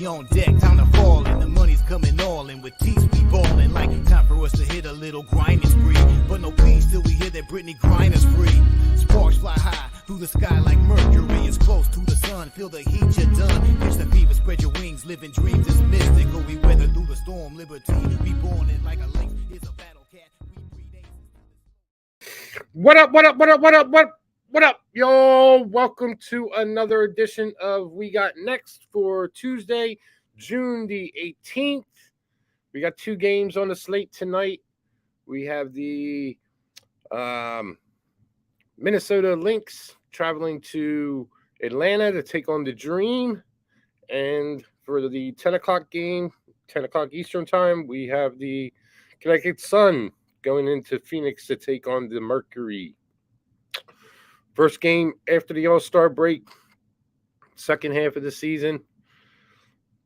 Everybody on deck, time to fall in. The money's coming all in with teeth we ballin'. Like time for us to hit a little grinding spree. But no peace till we hear that Britney Griner's free. Sparks fly high through the sky like Mercury. It's close to the sun, feel the heat, you're done. Catch the fever, spread your wings, living dreams is mystical. We weather through the storm, liberty, reborn it like a lynx. It's a battle cat. What up, yo? Welcome to another edition of We Got Next for Tuesday, June the 18th. We got two games on the slate tonight. We have the Minnesota Lynx traveling to Atlanta to take on the Dream. And for the 10 o'clock game, 10 o'clock Eastern time, we have the Connecticut Sun going into Phoenix to take on the Mercury. First game after the All-Star break, second half of the season.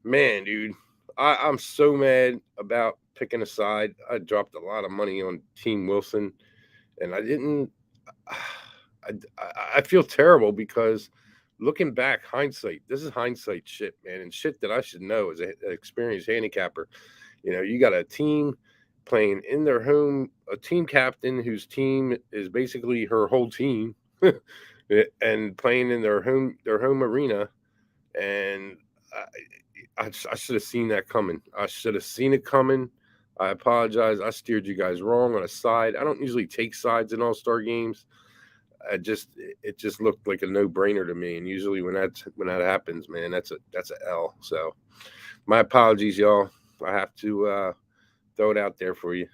Man, dude, I'm so mad about picking a side. I dropped a lot of money on Team Wilson, and I feel terrible because looking back, hindsight, this is hindsight shit, man, and shit that I should know as an experienced handicapper. You know, you got a team playing in their home, a team captain whose team is basically her whole team, and playing in their home arena, and I should have seen that coming. I should have seen it coming. I apologize. I steered you guys wrong on a side. I don't usually take sides in All-Star games. It just looked like a no-brainer to me. And usually when that happens, man, that's a L. So my apologies, y'all. I have to throw it out there for you.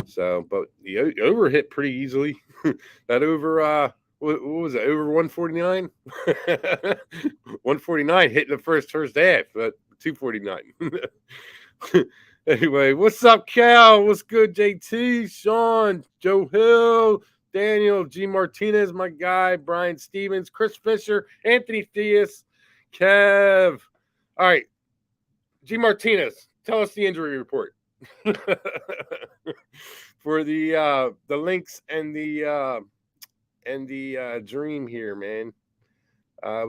So, but the over hit pretty easily. That over, what was it? Over 149? 149 hitting the first half, but 249. Anyway, what's up, Cal? What's good, JT, Sean, Joe Hill, Daniel, G. Martinez, my guy, Brian Stevens, Chris Fisher, Anthony Theus, Kev. All right, G. Martinez, tell us the injury report for the Lynx and the Dream here, man.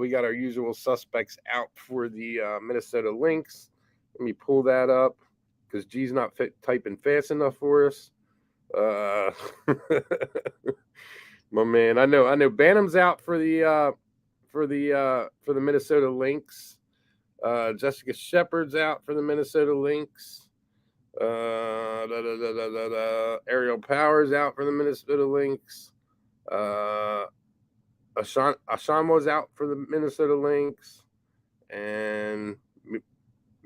We got our usual suspects out for the Minnesota Lynx. Let me pull that up because G's not typing fast enough for us. My man, I know Bantam's out for the Minnesota Lynx. Jessica Shepard's out for the Minnesota Lynx. Ariel Powers out for the Minnesota Lynx. Ashamo's out for the Minnesota Lynx, and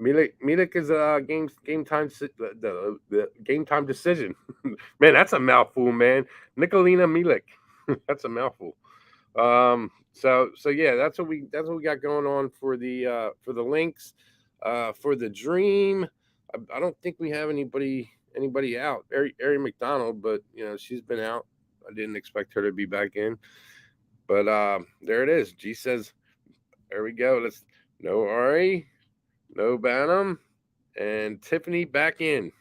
Milik is a game time the game time decision. Man, that's a mouthful, man. Nikolina Milik, that's a mouthful. So yeah, that's what we got going on for the Lynx. For the Dream, I don't think we have anybody out. Ari McDonald, but you know she's been out. I didn't expect her to be back in, but there it is. G says, there we go. No Ari, no Bantam, and Tiffany back in.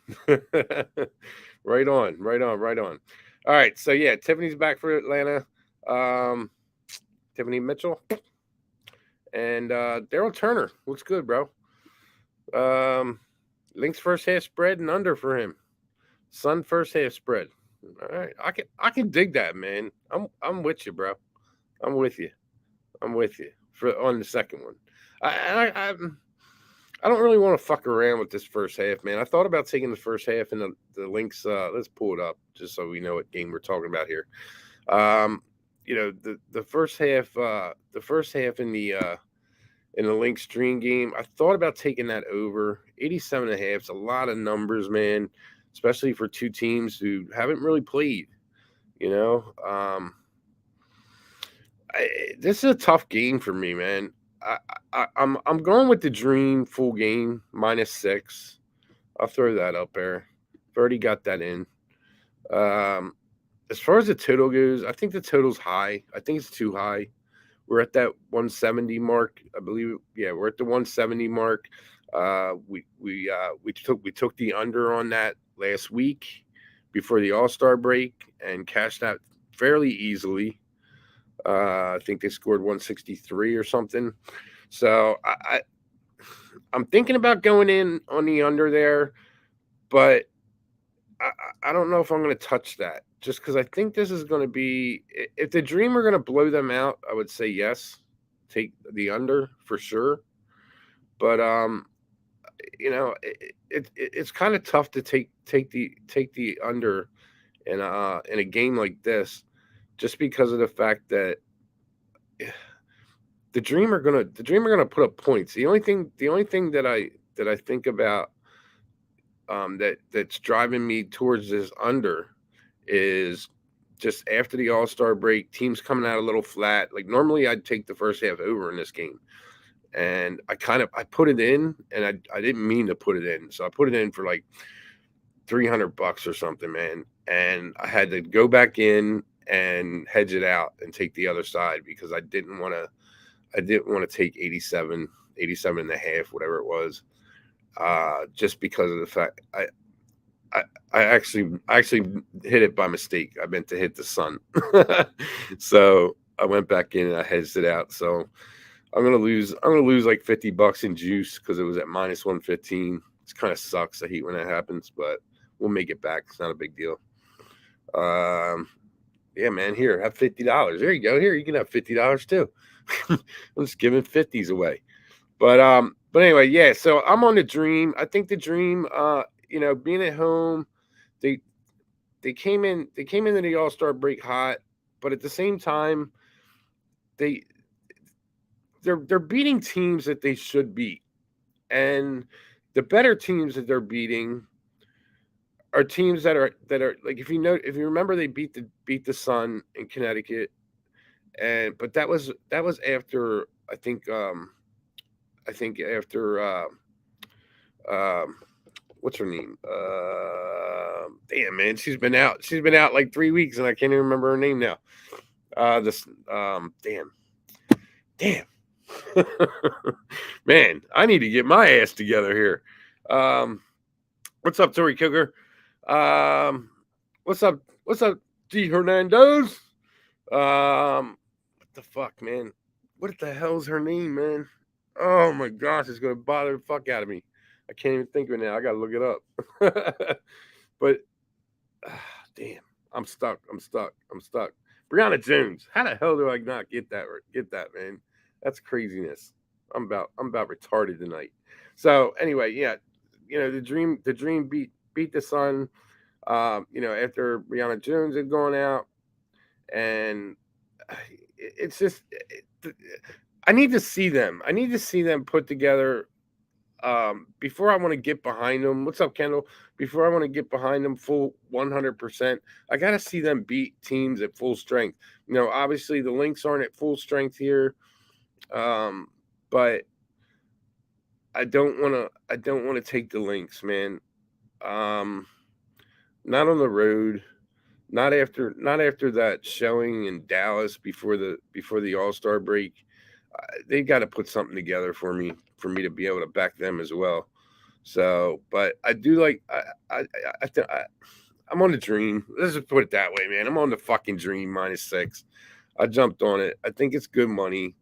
Right on. All right, so yeah, Tiffany's back for Atlanta. Tiffany Mitchell and Daryl Turner. Looks good, bro. Lynx first half spread and under for him. Sun first half spread. All right, I can dig that, man. I'm with you, bro. I'm with you for on the second one. I don't really want to fuck around with this first half, man. I thought about taking the first half and the Lynx. Let's pull it up just so we know what game we're talking about here. You know, the first half in the Lynx Dream game, I thought about taking that over 87.5. It's a lot of numbers, man, especially for two teams who haven't really played. You know, this is a tough game for me, man. I'm going with the Dream full game -6. I'll throw that up there. I've already got that in. As far as the total goes, I think the total's high. I think it's too high. We're at that 170 mark, I believe. Yeah, we're at the 170 mark. We took the under on that last week before the All-Star break and cashed out fairly easily. I think they scored 163 or something. So I'm thinking about going in on the under there, but I don't know if I'm going to touch that just because I think this is going to be, if the Dream are going to blow them out, I would say yes, take the under for sure. But it's kind of tough to take the under in a game like this, just because of the fact that the Dream are gonna put up points. The only thing that I think about that's driving me towards this under is just after the All-Star break, teams coming out a little flat. Like normally I'd take the first half over in this game. And I put it in, and I didn't mean to put it in. So I put it in for like $300 or something, man. And I had to go back in and hedge it out and take the other side because I didn't want to take 87 and a half, whatever it was. Just because of the fact I actually hit it by mistake. I meant to hit the sun. So I went back in and I hedged it out. So I'm gonna lose like $50 in juice because it was at minus 115. It kind of sucks. I hate when that happens, but we'll make it back. It's not a big deal. Yeah, man. Here, have $50. There you go. Here, you can have $50 too. I'm just giving 50s away. But anyway, yeah. So I'm on the Dream. I think the Dream, being at home, they came into the All-Star break hot, but at the same time, they're beating teams that they should beat, and the better teams that they're beating are teams that are like, if you remember, they beat the Sun in Connecticut, but that was after after what's her name? Damn, man, she's been out like 3 weeks, and I can't even remember her name now. Damn. Man, I need to get my ass together here. What's up, Tori Coker? What's up, G Hernandez? What the fuck, man? What the hell's her name, man? Oh my gosh, it's gonna bother the fuck out of me. I can't even think of it now. I gotta look it up. But damn, I'm stuck. Brianna Jones. How the hell do I not get that, man? That's craziness. I'm about retarded tonight. So anyway, yeah, the Dream beat the Sun. After Brianna Jones had gone out, and it's just I need to see them. I need to see them put together. Before I want to get behind them. What's up, Kendall? Before I want to get behind them full 100%, I got to see them beat teams at full strength. Obviously the Lynx aren't at full strength here, but I don't want to take the Lynx, man. Not on the road. Not after that showing in Dallas before the All-Star break. They got to put something together for me to be able to back them as well. So, but I do like I'm on the Dream. Let's just put it that way, man. I'm on the fucking Dream -6. I jumped on it. I think it's good money.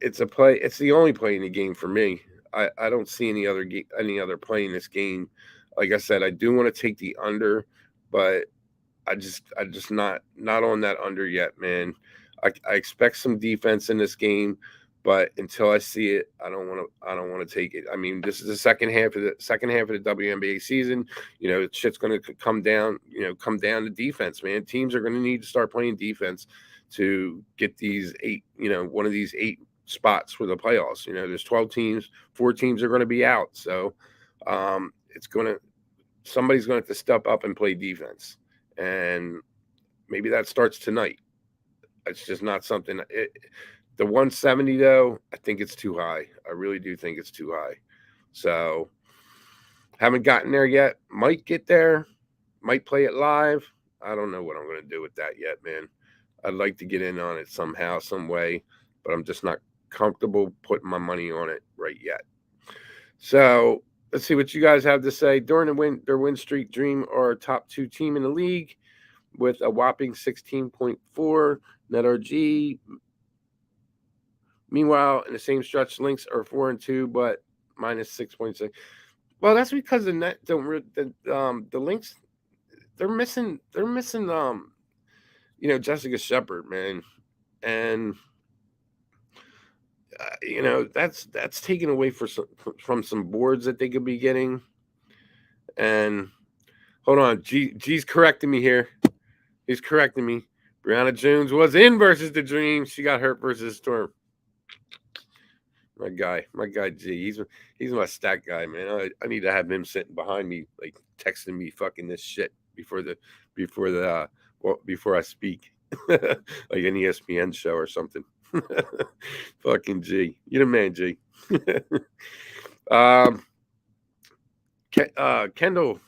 It's a play. It's the only play in the game for me. I don't see any other play in this game. Like I said, I do want to take the under, but I just not on that under yet, man. I expect some defense in this game, but until I see it, I don't want to take it. I mean, this is the second half of the WNBA season. Shit's going to come down to defense, man. Teams are going to need to start playing defense to get these one of these 8 spots for the playoffs. There's 12 teams, 4 teams are going to be out. So, somebody's going to have to step up and play defense. And maybe that starts tonight. It's just not something. The 170 though, I think it's too high. I really do think it's too high. So haven't gotten there yet. Might get there. Might play it live. I don't know what I'm going to do with that yet, man. I'd like to get in on it somehow, some way, but I'm just not comfortable putting my money on it right yet. So let's see what you guys have to say. During their win streak, Dream are a top 2 team in the league with a whopping 16.4 net RG. Meanwhile, in the same stretch, Lynx are 4-2, but minus 6.6. Well, that's because the net don't the Lynx they're missing Jessica Shepard, man, and that's taken away from some boards that they could be getting. And hold on, G's correcting me here. He's correcting me. Brianna Jones was in versus the Dream. She got hurt versus Storm. My guy G. He's my stat guy, man. I need to have him sitting behind me, like texting me fucking this shit before I speak, like an ESPN show or something. Fucking G, you the man, G. Kendall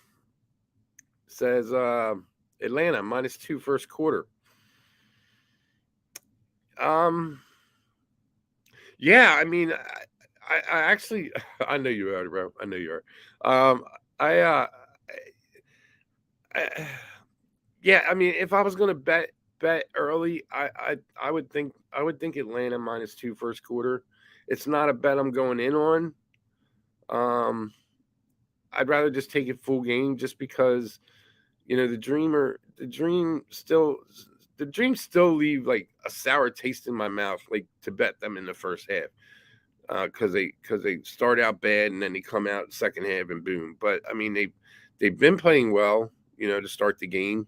says Atlanta -2 first quarter. Yeah, I mean, I actually, I know you are, bro. I know you are. Yeah, I mean, if I was gonna bet early, I would think Atlanta -2 first quarter. It's not a bet I'm going in on. I'd rather just take it full game, just because the Dream still leave like a sour taste in my mouth, like to bet them in the first half, because they start out bad and then they come out second half and boom. But I mean, they've been playing well, to start the game,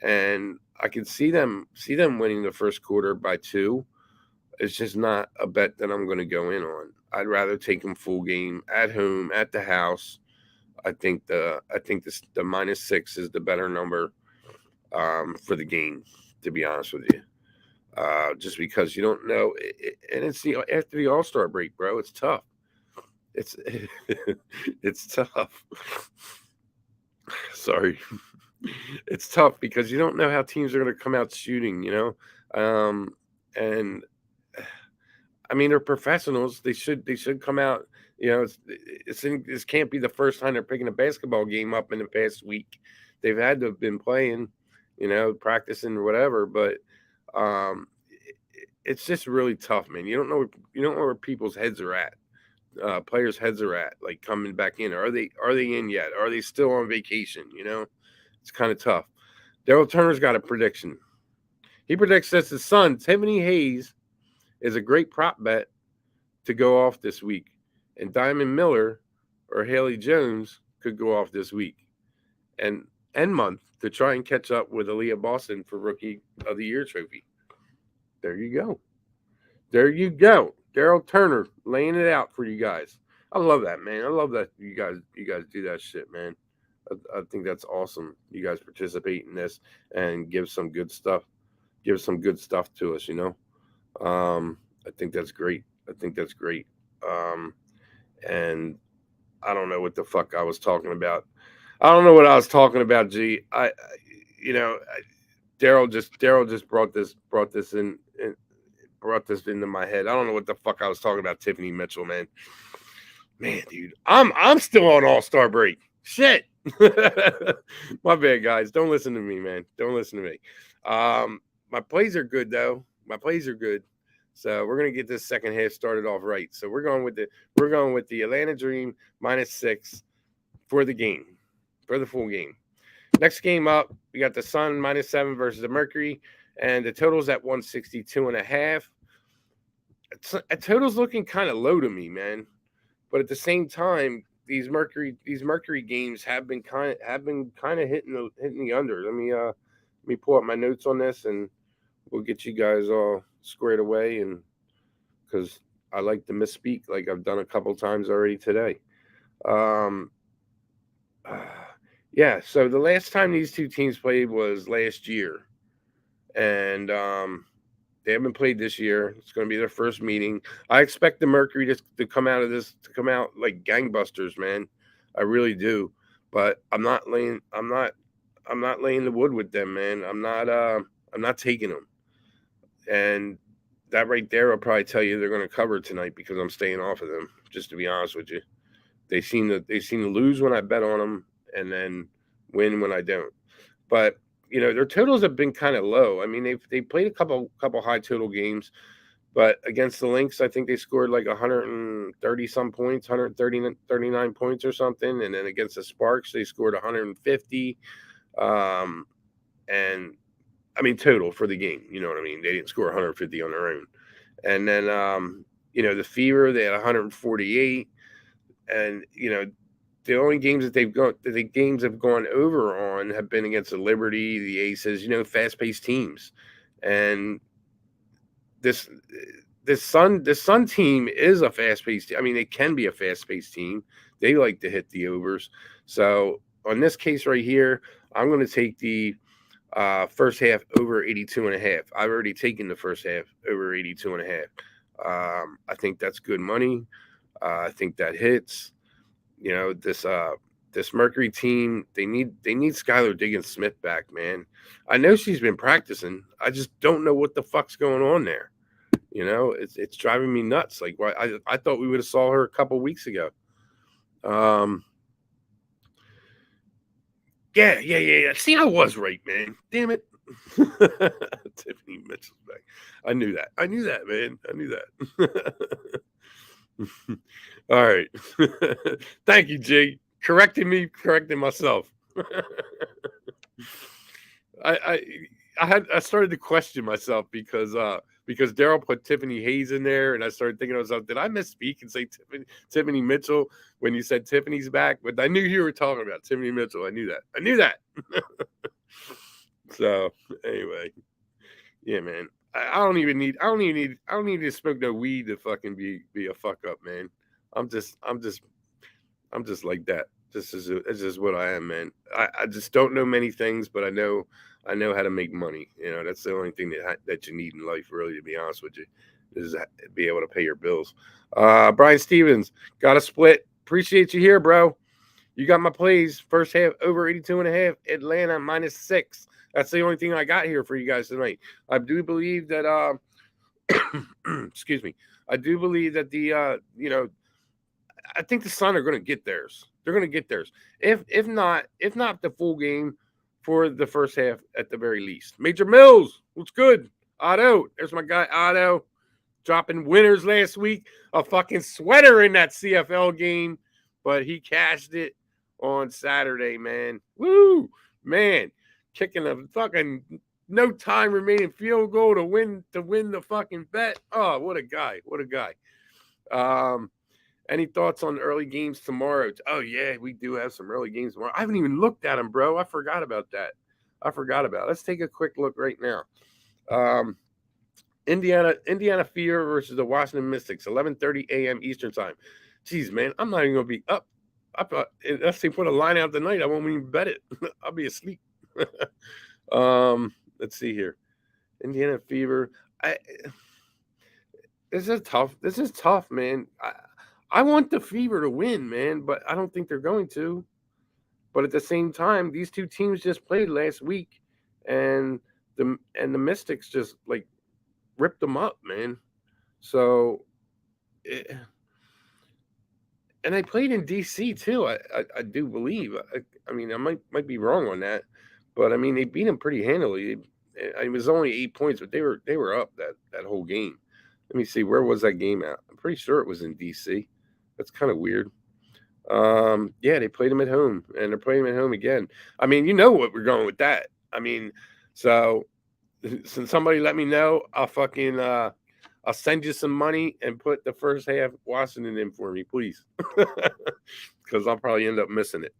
and I can see them winning the first quarter by 2. It's just not a bet that I'm going to go in on. I'd rather take them full game at home, at the house. I think the -6 is the better number for the game, to be honest with you. Just because you don't know, and it's after the All-Star break, bro. It's tough. It's it's tough. Sorry, it's tough because you don't know how teams are going to come out shooting. And I mean, they're professionals. They should come out. This can't be the first time they're picking a basketball game up in the past week. They've had to have been playing, practicing or whatever. But it's just really tough, man. You don't know where people's heads are at. Players' heads are at, like coming back in. Are they in yet? Are they still on vacation? It's kind of tough. Daryl Turner's got a prediction. He predicts that his son, Tiffany Hayes, is a great prop bet to go off this week, and Diamond Miller or Haley Jones could go off this week and month to try and catch up with Aaliyah Boston for Rookie of the Year trophy. There you go. Daryl Turner laying it out for you guys. I love that, man. I love that you guys do that shit, man. I think that's awesome. You guys participate in this and give some good stuff. Give some good stuff to us, I think that's great. And I don't know what the fuck I was talking about. I don't know what I was talking about, G. Daryl just brought this into my head. I don't know what the fuck I was talking about. Tiffany Mitchell, man, dude, I'm still on All-Star break. Shit. My bad, guys. Don't listen to me, man. Don't listen to me. My plays are good though. So we're gonna get this second half started off right. So we're going with the Atlanta Dream -6 for the full game. Next game up, we got the Sun -7 versus the Mercury, and the total's at 162.5. A total's looking kind of low to me, man. But at the same time, these Mercury games have been kind of hitting the under. Let me pull up my notes on this, and we'll get you guys all squared away. And because I like to misspeak, like I've done a couple times already today. Yeah. So the last time these two teams played was last year, and they haven't played this year. It's going to be their first meeting. I expect the Mercury to come out like gangbusters, man. I really do. But I'm not laying the wood with them, man. I'm not taking them. And that right there will probably tell you they're going to cover tonight, because I'm staying off of them, just to be honest with you. They seem to lose when I bet on them and then win when I don't. But their totals have been kind of low. I mean, they played a couple high total games, But against the Lynx, I think they scored like 130 some points, 139 points or something. And then against the Sparks, they scored 150. And I mean, total for the game. You know what I mean? They didn't score 150 on their own. And then, the Fever, they had 148. And, the only games that the games have gone over on have been against the Liberty, the Aces, fast-paced teams. And this Sun team is a fast-paced team. I mean, it can be a fast-paced team. They like to hit the overs. So on this case right here, I'm going to take the first half over 82.5. I've already taken the first half over 82.5. I think that's good money. I think that hits. This Mercury team, they need Skylar Diggins-Smith back, man. I know she's been practicing. I just don't know what the fuck's going on there. It's driving me nuts. Like, why I thought we would have saw her a couple weeks ago. Yeah. See, I was right, man. Damn it. Tiffany Mitchell's back. I knew that, man. I knew that. All right. Thank you, Jay. Correcting myself. I started to question myself because Daryl put Tiffany Hayes in there, and I started thinking to myself, did I misspeak and say Tiffany Mitchell when you said Tiffany's back? But I knew you were talking about Tiffany Mitchell. I knew that. So anyway, yeah, man. I don't even need to smoke no weed to fucking be a fuck up, man. I'm just like that. This is what I am, man. I just don't know many things, but I know how to make money. That's the only thing that you need in life, really, to be honest with you, is be able to pay your bills. Brian Stevens, got a split. Appreciate you here, bro. You got my plays. First half over 82.5. Atlanta -6. That's the only thing I got here for you guys tonight. I do believe that excuse me. I do believe that I think the Sun are going to get theirs. They're going to get theirs. If not the full game for the first half at the very least. Major Mills, what's good? Otto, there's my guy Otto, dropping winners last week. A fucking sweater in that CFL game, but he cashed it on Saturday, man. Woo, man, kicking a fucking no time remaining field goal to win the fucking bet. Oh, what a guy! Any thoughts on early games tomorrow? Oh, yeah, we do have some early games tomorrow. I haven't even looked at them, bro. I forgot about that. Let's take a quick look right now. Indiana Fever versus the Washington Mystics, 11:30 a.m. Eastern time. Jeez, man, I'm not even going to be up. Unless they put a line out tonight, I won't even bet it. I'll be asleep. Let's see here. Indiana Fever. This is tough, man. I want the Fever to win, man, but I don't think they're going to. But at the same time, these two teams just played last week, and the Mystics just like ripped them up, man. So, and they played in DC too. I do believe. I mean, I might be wrong on that, but I mean they beat them pretty handily. It was only 8 points, but they were up that whole game. Let me see, where was that game at? I'm pretty sure it was in DC. That's kind of weird. Yeah, they played them at home, and they're playing them at home again. I mean, you know what we're going with that. I mean, so since somebody let me know, I'll send you some money and put the first half Washington in for me, please, because I'll probably end up missing it.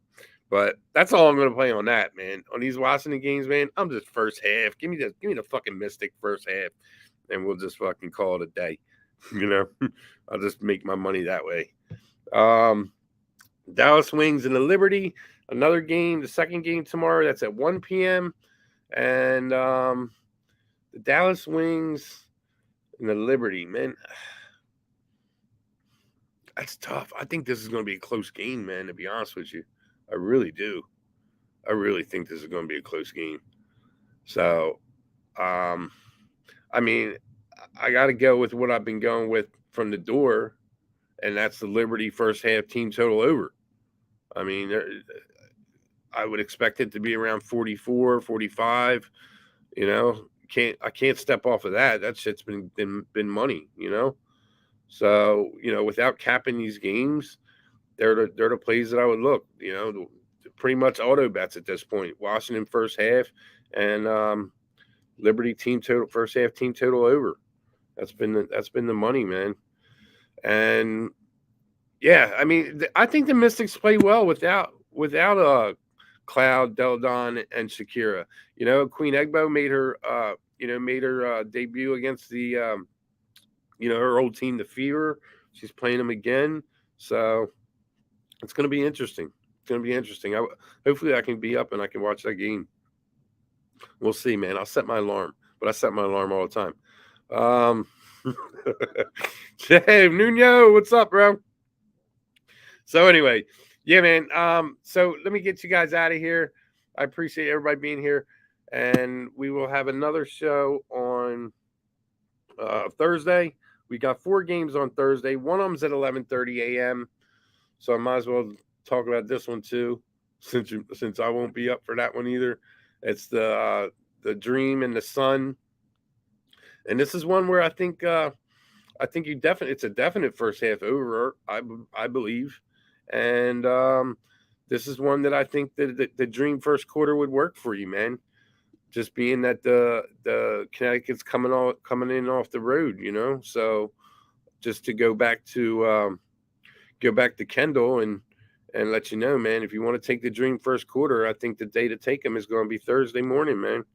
But that's all I'm going to play on that, man. On these Washington games, man, I'm just first half. Give me the fucking Mystic first half, and we'll just fucking call it a day. I'll just make my money that way. Dallas Wings and the Liberty, another game, the second game tomorrow. That's at 1 p.m. And the Dallas Wings and the Liberty, man, that's tough. I think this is going to be a close game, man, to be honest with you. I really do. I really think this is going to be a close game. So, I mean, I got to go with what I've been going with from the door, and that's the Liberty first half team total over. I mean, I would expect it to be around 44, 45, I can't step off of that. That shit's been money, So, without capping these games, they're the plays that I would look, pretty much auto bets at this point. Washington first half and Liberty team total first half team total over. That's been the money, man. And yeah, I mean, I think the Mystics play well without Cloud, Deldon, and Shakira. Queen Egbo made her debut against the her old team, the Fever. She's playing them again, so it's going to be interesting. It's going to be interesting. Hopefully, I can be up and I can watch that game. We'll see, man. I'll set my alarm, but I set my alarm all the time. Dave Nuno, what's up, bro? So anyway, yeah, man. So let me get you guys out of here. I appreciate everybody being here, and we will have another show on Thursday. We got 4 games on Thursday. One of them's at 11:30 a.m. So I might as well talk about this one too, since I won't be up for that one either. It's the Dream and the Sun, and this is one where I think it's a definite first half over. I believe, and this is one that I think that the Dream first quarter would work for you, man. Just being that the Connecticut's coming in off the road, So just to go back to Kendall and let you know, man, if you want to take the Dream first quarter, I think the day to take them is going to be Thursday morning, man.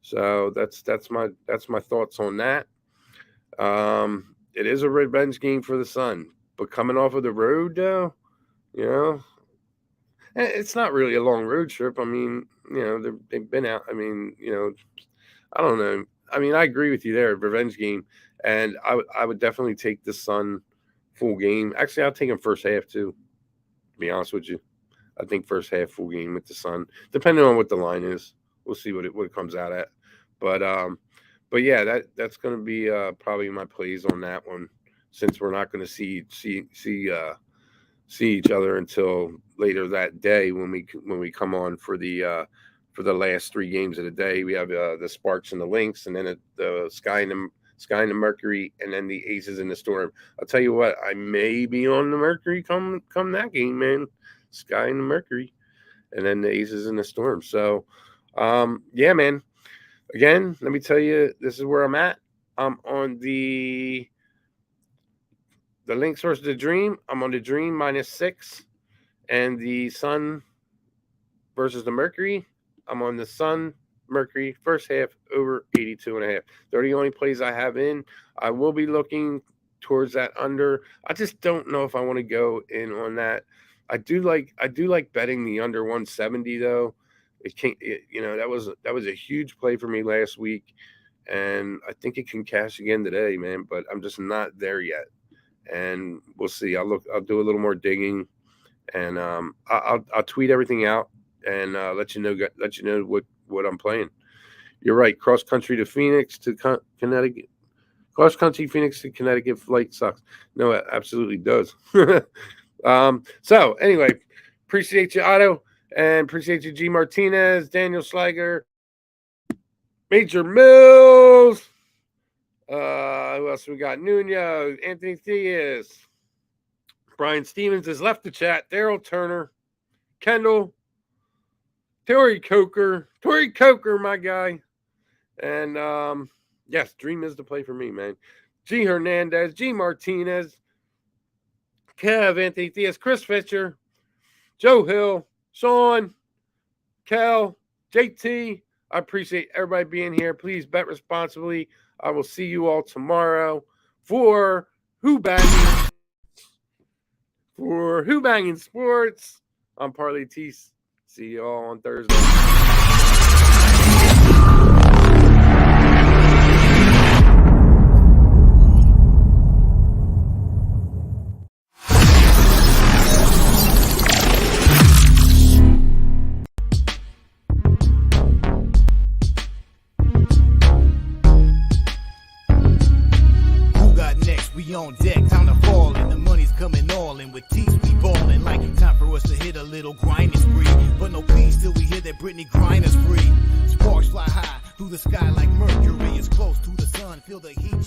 So that's my thoughts on that. It is a revenge game for the Sun, but coming off of the road, though, it's not really a long road trip. I mean, they've been out. I mean, I don't know. I mean, I agree with you there, revenge game, and I would definitely take the Sun full game. Actually, I'll take them first half too. To be honest with you, I think first half full game with the Sun, depending on what the line is. We'll see what it comes out at, but yeah, that's going to be probably my plays on that one, since we're not going to see each other until later that day when we come on for the last 3 games of the day. We have the Sparks and the Lynx, and then the Sky and the Mercury, and then the Aces and the Storm. I'll tell you what, I may be on the Mercury come that game, man. Sky and the Mercury, and then the Aces and the Storm. So, yeah, man. Again, let me tell you, this is where I'm at. I'm on the Lynx versus the Dream. I'm on the Dream -6, and the Sun versus the Mercury. I'm on the Sun Mercury first half over 82.5. They're the only plays I have in. I will be looking towards that under. I just don't know if I want to go in on that. I do like betting the under 170 though. That was a huge play for me last week, and I think it can cash again today, man. But I'm just not there yet, and we'll see. I'll do a little more digging, and I'll tweet everything out and let you know what I'm playing. You're right. Cross country to Phoenix to Connecticut. Cross country Phoenix to Connecticut flight sucks. No, it absolutely does. So anyway, appreciate you, Otto. And appreciate you, G. Martinez, Daniel Schleiger, Major Mills. Who else we got? Nuno, Anthony Diaz. Brian Stevens has left the chat. Daryl Turner, Kendall, Tori Coker, my guy. And yes, Dream is the play for me, man. G. Hernandez, G. Martinez, Kev, Anthony Diaz, Chris Fisher, Joe Hill, Sean, Cal, JT, I appreciate everybody being here. Please bet responsibly. I will see you all tomorrow for Who-Bangin. For Who-Bangin Sports. I'm Parley Tease. See you all on Thursday. On deck, time to fall in. The money's coming all in. With teeth we ballin'. Like time for us to hit a little grinding spree. But no peace till we hear that Brittany Griner's free. Sparks fly high through the sky like Mercury. feel the heat